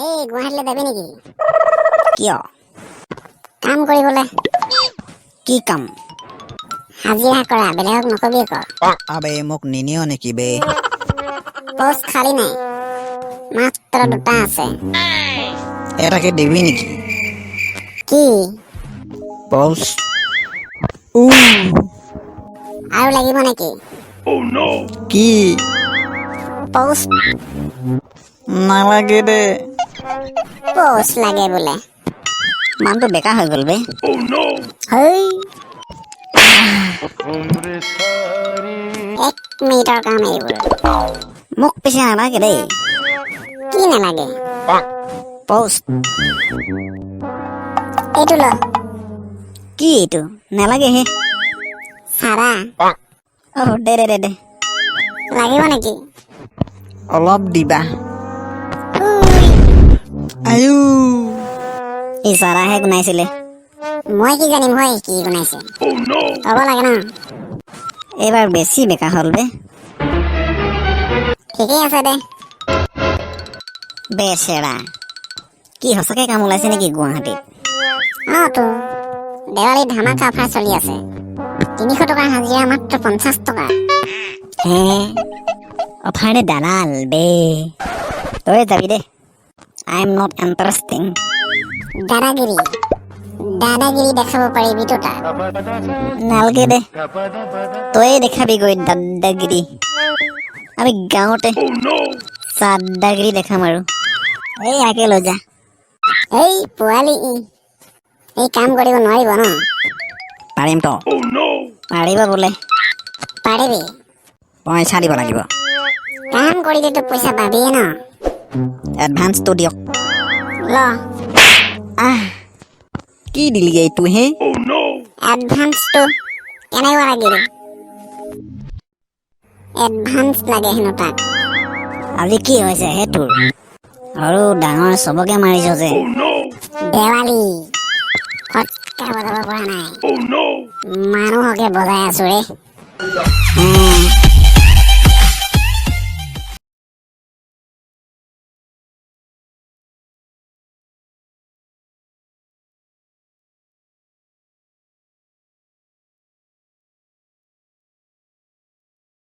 এই গুৱাহাটীলৈ যাবি নেকি? কিয়? কাম কৰিবলৈ। কি কাম? হাজিৰা কৰা, বেলেগক নকবি ক। আবে মোক নিনিয় নেকি বে? পোষ্ট খালী নাই, মাত্ৰ 2টা আছে। এটাকে দিবি নেকি? কি? পোষ্ট। আৰু লাগিব নেকি? কি? পোষ্ট। নালাগে দে। পোষ্ট লাগে বোলে। মানুহটো বেকাৰ হৈ গ'ল বে। হেই 1 মিনিটৰ কাম এইবোৰ। মোক পিছে নালাগে দেই। কি নালাগে? পোষ্ট। এইটো ল। কি এইটো? নালাগে হে। চাৰা দে দে দে দে। লাগিব নেকি? অলপ দিবা। উই, আয়ু ই চাৰাহে গুনাইছিলে। মই কি জানিম হয় কি বনাইছে? ক'ব লাগে ন। এইবাৰ বেছি বেকাৰ হ'ল বে। ঠিকেই আছে দে। বেচেৰা। কি সঁচাকে কাম ওলাইছে নেকি গুৱাহাটীত? তো দেৱালী ধামাকা অফাৰ চলি আছে। 300 টকাৰ হাজিৰা মাত্ৰ 50 টকা। হে অফাৰ নে দালাল বে। তই যাবি দে। I am not interesting. দাদাগিৰি দাদাগিৰি দেখাব পাৰিবি তো তাক। নালগে দে। তয়ে দেখাবি গৈ দাদাগিৰি। আমি গাঁৱতে চাদাগিৰি দেখাম আৰু। এই আকে লৈ যা। এই পোৱালি এই কাম কৰিব নোৱাৰিব ন? পাৰিম তো। পাৰিব বোলে। পাৰিবি। পইচা দিব লাগিব। কাম কৰিলেতো পইচা পাবিয়ে ন। এডভান্সটো দিয়ক। ল কি দিলি এইটো হে? এডভান্সটো কেনেকুৱা লাগিল? এডভান্স লাগে হেনো তাক। আজি কি হৈছে হে তোৰ? আৰু ডাঙৰ চবকে মাৰিছ যে। দেৱালী ফটকা বজাব পৰা নাই। মানুহকে বজাই আছো ৰে।